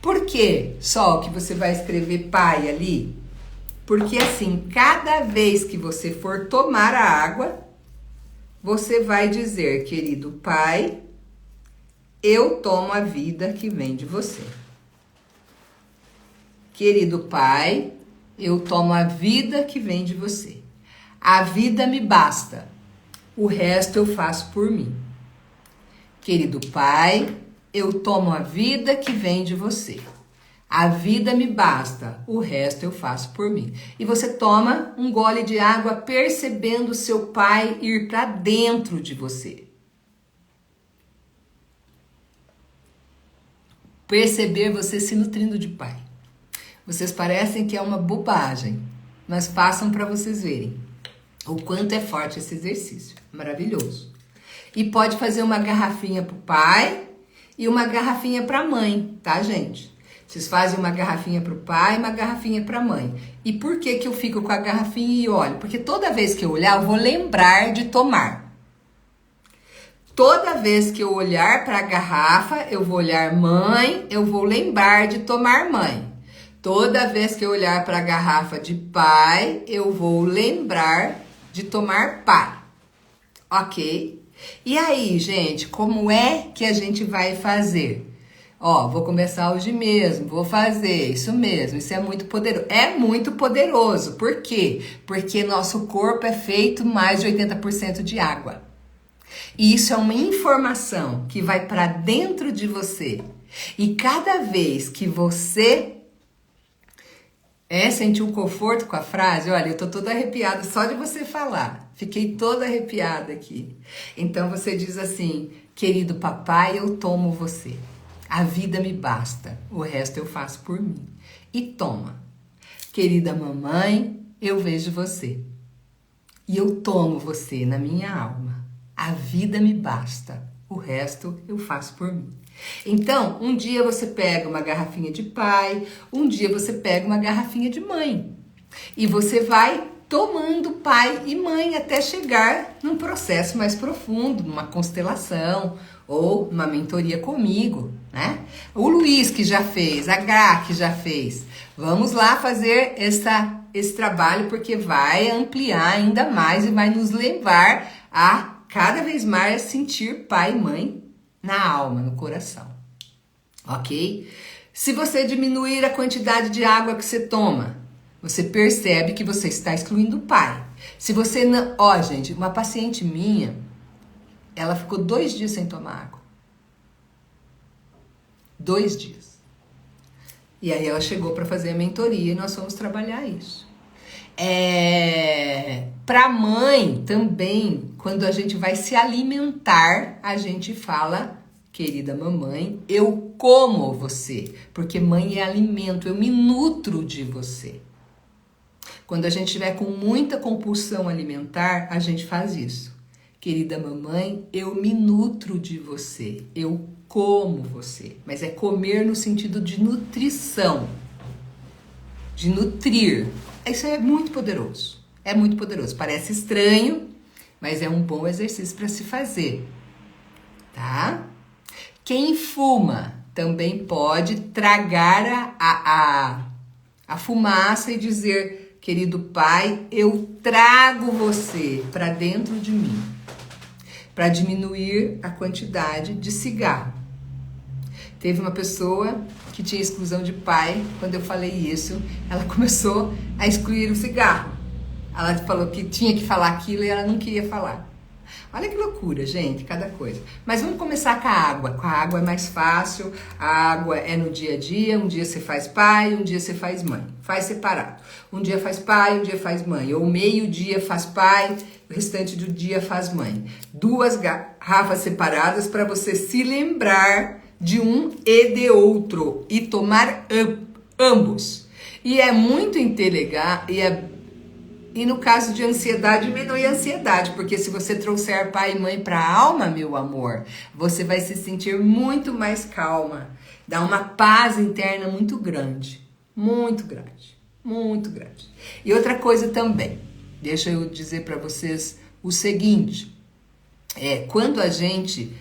A: Por que só que você vai escrever pai ali? Porque assim, cada vez que você for tomar a água, você vai dizer: querido pai, eu tomo a vida que vem de você. Querido pai, eu tomo a vida que vem de você. A vida me basta, o resto eu faço por mim. Querido pai, eu tomo a vida que vem de você. A vida me basta, o resto eu faço por mim. E você toma um gole de água percebendo seu pai ir para dentro de você. Perceber você se nutrindo de pai. Vocês parecem que é uma bobagem, mas façam para vocês verem o quanto é forte esse exercício. Maravilhoso. E pode fazer uma garrafinha pro pai e uma garrafinha pra mãe, tá, gente? Vocês fazem uma garrafinha pro pai e uma garrafinha pra mãe. E por que eu fico com a garrafinha e olho? Porque toda vez que eu olhar, eu vou lembrar de tomar. Toda vez que eu olhar para a garrafa, eu vou olhar mãe, eu vou lembrar de tomar mãe. Toda vez que eu olhar para a garrafa de pai, eu vou lembrar de tomar pai. Ok? E aí, gente, como é que a gente vai fazer? Ó, vou começar hoje mesmo, vou fazer, isso mesmo, isso é muito poderoso. É muito poderoso, por quê? Porque nosso corpo é feito mais de 80% de água. E isso é uma informação que vai para dentro de você. E cada vez que você sentiu um conforto com a frase, olha, eu tô toda arrepiada só de você falar. Fiquei toda arrepiada aqui. Então você diz assim: querido papai, eu tomo você. A vida me basta, o resto eu faço por mim. E toma. Querida mamãe, eu vejo você. E eu tomo você na minha alma. A vida me basta, o resto eu faço por mim. Então, um dia você pega uma garrafinha de pai, um dia você pega uma garrafinha de mãe. E você vai tomando pai e mãe até chegar num processo mais profundo, numa constelação ou uma mentoria comigo, né? O Luiz que já fez, a Gra que já fez. Vamos lá fazer esse trabalho, porque vai ampliar ainda mais e vai nos levar a cada vez mais sentir pai e mãe na alma, no coração. Ok? Se você diminuir a quantidade de água que você toma, você percebe que você está excluindo o pai. Se você não... Ó, gente, uma paciente minha, ela ficou 2 dias sem tomar água. 2 dias. E aí ela chegou para fazer a mentoria e nós fomos trabalhar isso. Para mãe também, quando a gente vai se alimentar, a gente fala... Querida mamãe, eu como você, porque mãe é alimento, eu me nutro de você. Quando a gente estiver com muita compulsão alimentar, a gente faz isso. Querida mamãe, eu me nutro de você, eu como você. Mas é comer no sentido de nutrição, de nutrir. Isso é muito poderoso, Parece estranho, mas é um bom exercício para se fazer, tá? Quem fuma também pode tragar a fumaça e dizer, querido pai, eu trago você para dentro de mim, para diminuir a quantidade de cigarro. Teve uma pessoa que tinha exclusão de pai, quando eu falei isso, ela começou a excluir o cigarro. Ela falou que tinha que falar aquilo e ela não queria falar. Olha que loucura, gente, cada coisa. Mas vamos começar com a água. Com a água é mais fácil, a água é no dia a dia, um dia você faz pai, um dia você faz mãe. Faz separado. Um dia faz pai, um dia faz mãe. Ou meio-dia faz pai, o restante do dia faz mãe. 2 garrafas separadas para você se lembrar de um e de outro. E tomar ambos. E é muito inteligente, e no caso de ansiedade, diminui a ansiedade, porque se você trouxer pai e mãe para a alma, meu amor, você vai se sentir muito mais calma. Dá uma paz interna muito grande. Muito grande. Muito grande. E outra coisa também, deixa eu dizer para vocês o seguinte, quando a gente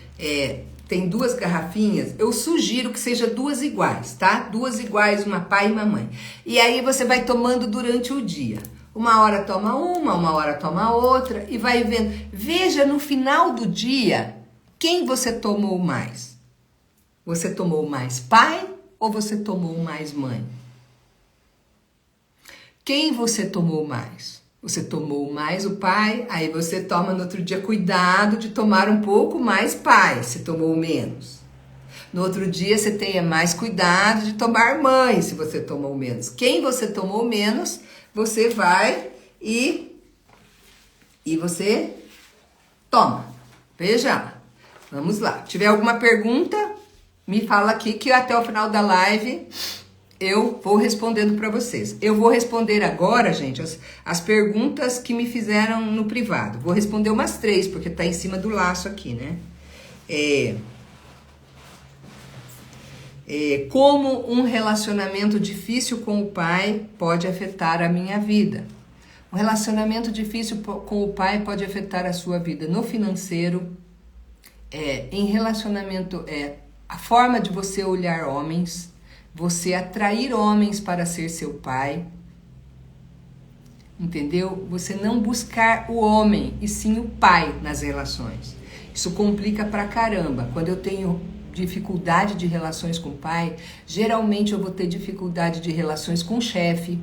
A: tem 2 garrafinhas, eu sugiro que seja 2 iguais, tá? 2 iguais, uma pai e uma mãe. E aí você vai tomando durante o dia. Uma hora toma uma hora toma outra e vai vendo. Veja no final do dia quem você tomou mais. Você tomou mais pai ou você tomou mais mãe? Quem você tomou mais? Você tomou mais o pai, aí você toma no outro dia cuidado de tomar um pouco mais pai, se tomou menos. No outro dia você tenha mais cuidado de tomar mãe, se você tomou menos. Quem você tomou menos, você vai e você toma. Veja, vamos lá. Se tiver alguma pergunta, me fala aqui que até o final da live eu vou respondendo para vocês. Eu vou responder agora, gente, as perguntas que me fizeram no privado. Vou responder umas 3, porque tá em cima do laço aqui, né? Como um relacionamento difícil com o pai pode afetar a minha vida? Um relacionamento difícil com o pai pode afetar a sua vida no financeiro, em relacionamento, a forma de você olhar homens, você atrair homens para ser seu pai, entendeu? Você não buscar o homem, e sim o pai nas relações. Isso complica pra caramba. Quando eu tenho dificuldade de relações com o pai, geralmente eu vou ter dificuldade de relações com o chefe,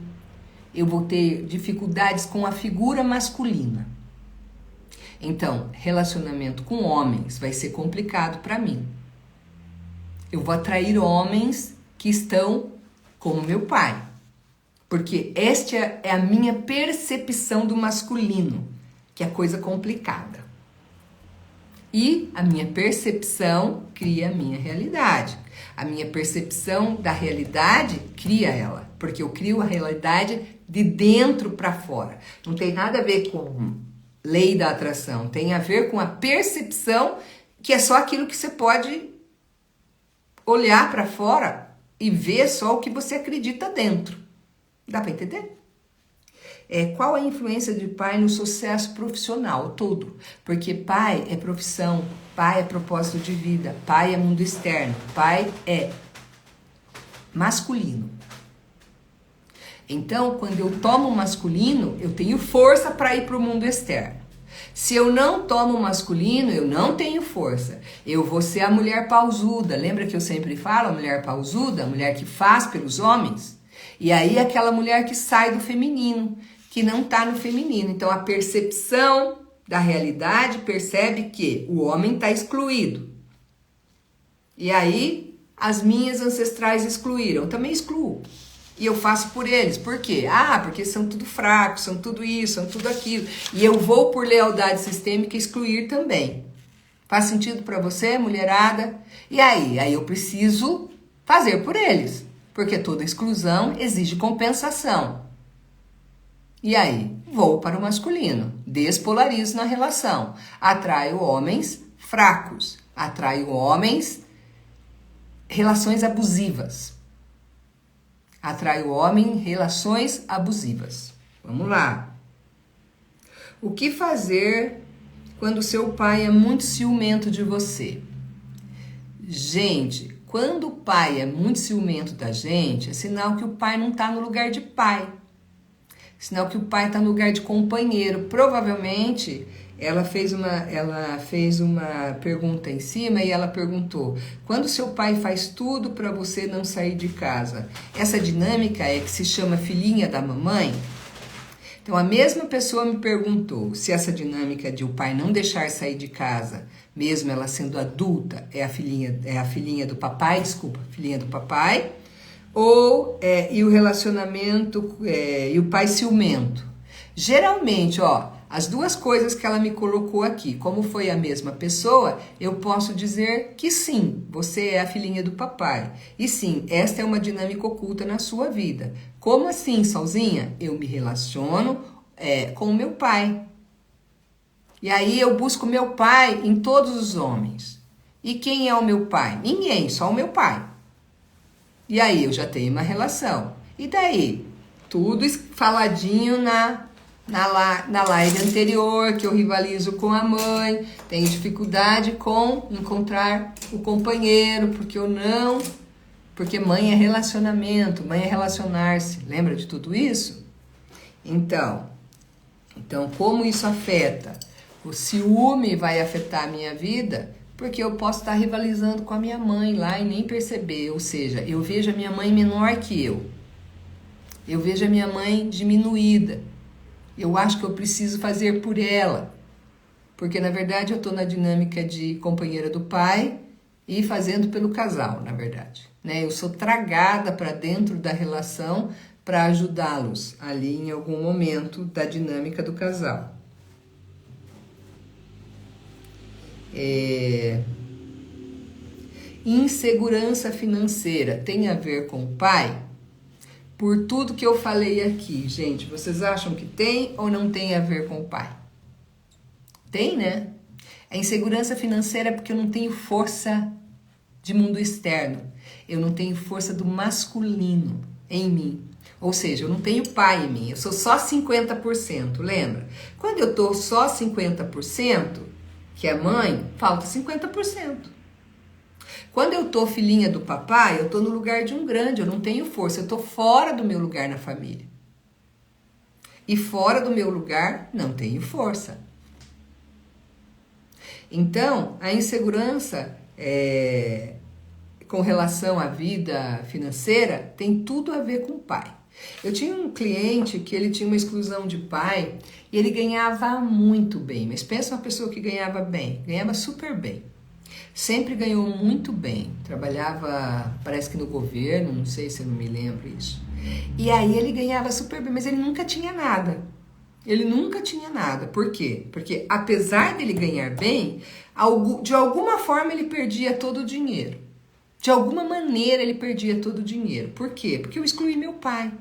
A: eu vou ter dificuldades com a figura masculina. Então, relacionamento com homens vai ser complicado para mim. Eu vou atrair homens que estão como meu pai, porque esta é a minha percepção do masculino, que é coisa complicada. E a minha percepção cria a minha realidade. A minha percepção da realidade cria ela, porque eu crio a realidade de dentro para fora. Não tem nada a ver com lei da atração, tem a ver com a percepção, que é só aquilo que você pode olhar para fora e ver só o que você acredita dentro. Dá para entender? Qual a influência de pai no sucesso profissional todo? Porque pai é profissão, pai é propósito de vida, pai é mundo externo, pai é masculino. Então, quando eu tomo masculino, eu tenho força para ir para o mundo externo. Se eu não tomo masculino, eu não tenho força. Eu vou ser a mulher pausuda. Lembra que eu sempre falo, a mulher pausuda, a mulher que faz pelos homens? E aí aquela mulher que sai do feminino, que não está no feminino. Então a percepção da realidade percebe que o homem está excluído. E aí as minhas ancestrais excluíram, eu também excluo. E eu faço por eles. Por quê? Porque são tudo fracos, são tudo isso, são tudo aquilo. E eu vou, por lealdade sistêmica, excluir também. Faz sentido para você, mulherada? E aí? Aí eu preciso fazer por eles. Porque toda exclusão exige compensação. E aí? Vou para o masculino. Despolarizo na relação. Atraio homens fracos. Atraio homens... relações abusivas. Atrai o homem em relações abusivas. Vamos lá. O que fazer quando seu pai é muito ciumento de você? Gente, quando o pai é muito ciumento da gente, é sinal que o pai não está no lugar de pai. Sinal que o pai está no lugar de companheiro. Provavelmente... Ela fez uma pergunta em cima e ela perguntou: quando seu pai faz tudo para você não sair de casa, essa dinâmica é que se chama filhinha da mamãe? Então a mesma pessoa me perguntou se essa dinâmica de o pai não deixar sair de casa, mesmo ela sendo adulta, é a filhinha do papai, filhinha do papai, e o relacionamento e o pai ciumento. Geralmente, as duas coisas que ela me colocou aqui, como foi a mesma pessoa, eu posso dizer que sim, você é a filhinha do papai. E sim, esta é uma dinâmica oculta na sua vida. Como assim, Solzinha? Eu me relaciono com o meu pai. E aí eu busco meu pai em todos os homens. E quem é o meu pai? Ninguém, só o meu pai. E aí eu já tenho uma relação. E daí? Tudo faladinho na live anterior, que eu rivalizo com a mãe, tenho dificuldade com encontrar o companheiro, porque mãe é relacionamento, mãe é relacionar-se. Lembra de tudo isso? Então, como isso afeta? O ciúme vai afetar a minha vida, porque eu posso estar rivalizando com a minha mãe lá e nem perceber. Ou seja, eu vejo a minha mãe menor que eu. Eu vejo a minha mãe diminuída. Eu acho que eu preciso fazer por ela. Porque, na verdade, eu estou na dinâmica de companheira do pai e fazendo pelo casal, na verdade. Eu sou tragada para dentro da relação para ajudá-los ali em algum momento da dinâmica do casal. Insegurança financeira tem a ver com o pai? Por tudo que eu falei aqui, gente, vocês acham que tem ou não tem a ver com o pai? Tem, né? A insegurança financeira é porque eu não tenho força de mundo externo. Eu não tenho força do masculino em mim. Ou seja, eu não tenho pai em mim. Eu sou só 50%, lembra? Quando eu tô só 50%, que é mãe, falta 50%. Quando eu tô filhinha do papai, eu tô no lugar de um grande, eu não tenho força, eu tô fora do meu lugar na família. E fora do meu lugar, não tenho força. Então, a insegurança com relação à vida financeira tem tudo a ver com o pai. Eu tinha um cliente que ele tinha uma exclusão de pai e ele ganhava muito bem, mas pensa uma pessoa que ganhava bem, ganhava super bem. Sempre ganhou muito bem, trabalhava, parece que no governo, não sei se eu não me lembro isso. E aí ele ganhava super bem, mas ele nunca tinha nada. Ele nunca tinha nada. Por quê? Porque apesar dele ganhar bem, de alguma forma ele perdia todo o dinheiro. De alguma maneira ele perdia todo o dinheiro. Por quê? Porque eu excluí meu pai.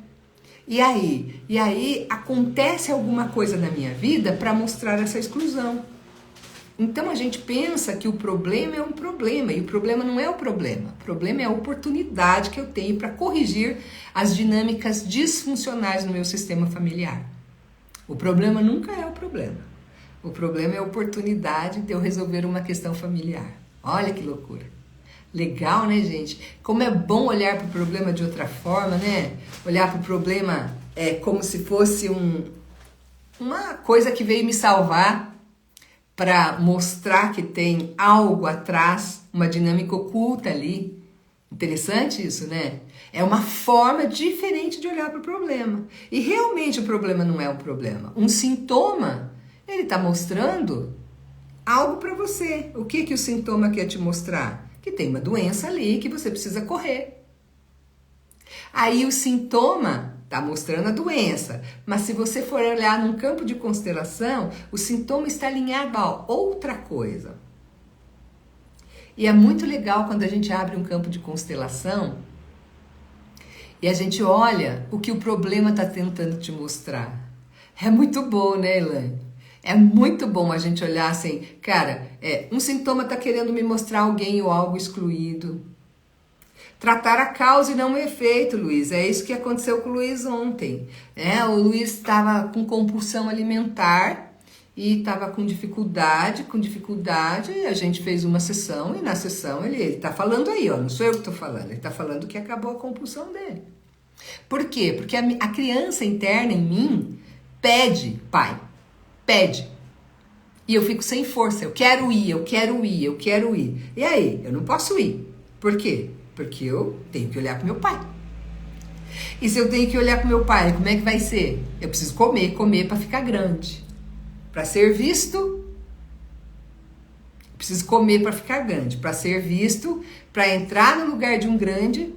A: E aí acontece alguma coisa na minha vida para mostrar essa exclusão. Então a gente pensa que o problema é um problema, e o problema não é o problema. O problema é a oportunidade que eu tenho para corrigir as dinâmicas disfuncionais no meu sistema familiar. O problema nunca é o problema. O problema é a oportunidade de eu resolver uma questão familiar. Olha que loucura. Legal, né, gente? Como é bom olhar para o problema de outra forma, né? Olhar para o problema como se fosse uma coisa que veio me salvar. para mostrar que tem algo atrás, uma dinâmica oculta ali. Interessante isso, né? É uma forma diferente de olhar para o problema. E realmente o problema não é um problema. Um sintoma, ele está mostrando algo para você. O que o sintoma quer te mostrar? Que tem uma doença ali que você precisa correr. Aí o sintoma está mostrando a doença, mas se você for olhar num campo de constelação, o sintoma está alinhado a outra coisa. E é muito legal quando a gente abre um campo de constelação e a gente olha o que o problema está tentando te mostrar. É muito bom, né, Elaine? É muito bom a gente olhar assim, cara, um sintoma está querendo me mostrar alguém ou algo excluído. Tratar a causa e não o efeito, Luiz. É isso que aconteceu com o Luiz ontem. O Luiz estava com compulsão alimentar e estava com dificuldade. A gente fez uma sessão e na sessão ele está falando aí, ó, não sou eu que estou falando, ele está falando que acabou a compulsão dele. Por quê? Porque a criança interna em mim pede, pai, pede. E eu fico sem força, eu quero ir. E aí, eu não posso ir. Por quê? Porque eu tenho que olhar para meu pai. E se eu tenho que olhar para meu pai, como é que vai ser? Eu preciso comer para ficar grande. Para ser visto, eu preciso comer para ficar grande. Para ser visto, para entrar no lugar de um grande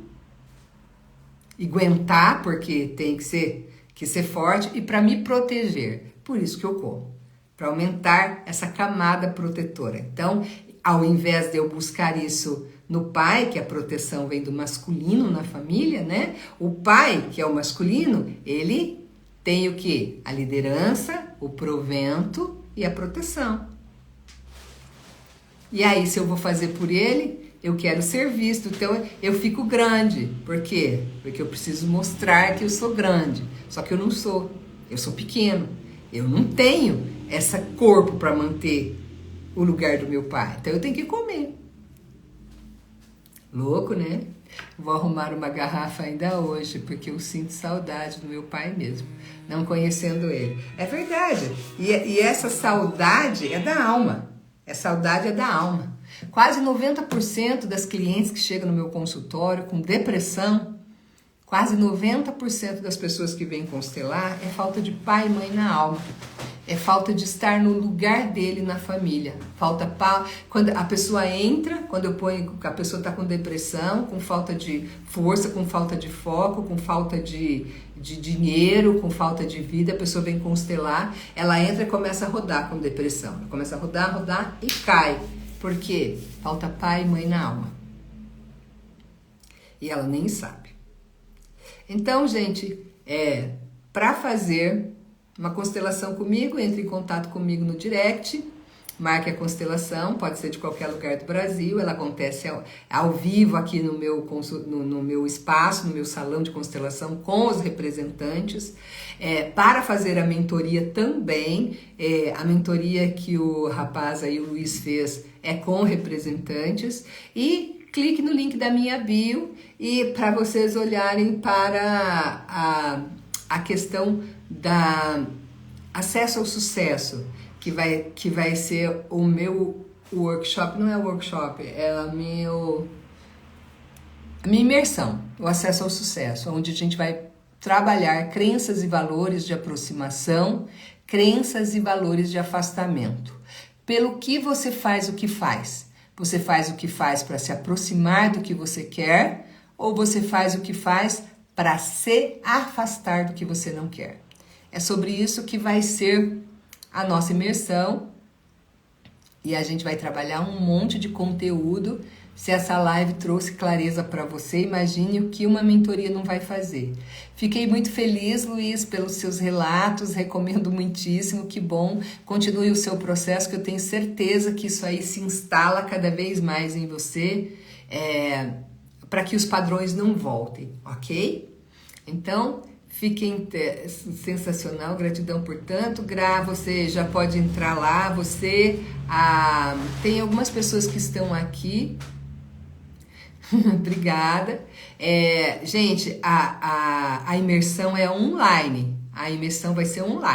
A: e aguentar, porque tem que ser forte, e para me proteger. Por isso que eu como. Para aumentar essa camada protetora. Então, ao invés de eu buscar isso no pai, que a proteção vem do masculino na família, né? O pai, que é o masculino, ele tem o quê? A liderança, o provento e a proteção. E aí, se eu vou fazer por ele, eu quero ser visto. Então, eu fico grande. Por quê? Porque eu preciso mostrar que eu sou grande. Só que eu não sou. Eu sou pequeno. Eu não tenho esse corpo para manter o lugar do meu pai. Então, eu tenho que comer. Louco, né? Vou arrumar uma garrafa ainda hoje, porque eu sinto saudade do meu pai mesmo, não conhecendo ele. É verdade. E essa saudade é da alma. Saudade é da alma. Quase 90% das clientes que chegam no meu consultório com depressão, quase 90% das pessoas que vêm constelar é falta de pai e mãe na alma. É falta de estar no lugar dele na família. Falta quando a pessoa entra, quando eu ponho que a pessoa está com depressão, com falta de força, com falta de foco, com falta de dinheiro, com falta de vida, a pessoa vem constelar, ela entra e começa a rodar com depressão. Ela começa a rodar e cai. Por quê? Falta pai e mãe na alma. E ela nem sabe. Então, gente, para fazer uma constelação comigo, entre em contato comigo no direct, marque a constelação, pode ser de qualquer lugar do Brasil, ela acontece ao vivo aqui no meu espaço, no meu salão de constelação com os representantes. Para fazer a mentoria também, a mentoria que o rapaz aí, o Luiz, fez é com representantes, e clique no link da minha bio e para vocês olharem para a questão da acesso ao sucesso, que vai ser o meu workshop, não é workshop, é a minha imersão, o acesso ao sucesso, onde a gente vai trabalhar crenças e valores de aproximação, crenças e valores de afastamento. Pelo que você faz o que faz? Você faz o que faz para se aproximar do que você quer, ou você faz o que faz para se afastar do que você não quer? É sobre isso que vai ser a nossa imersão, e a gente vai trabalhar um monte de conteúdo. Se essa live trouxe clareza para você, imagine o que uma mentoria não vai fazer. Fiquei muito feliz, Luiz, pelos seus relatos, recomendo muitíssimo, que bom. Continue o seu processo, que eu tenho certeza que isso aí se instala cada vez mais em você, para que os padrões não voltem, ok? Então, fiquem sensacional, gratidão por tanto. Você já pode entrar lá, tem algumas pessoas que estão aqui. Obrigada. Gente, a imersão é online. A imersão vai ser online.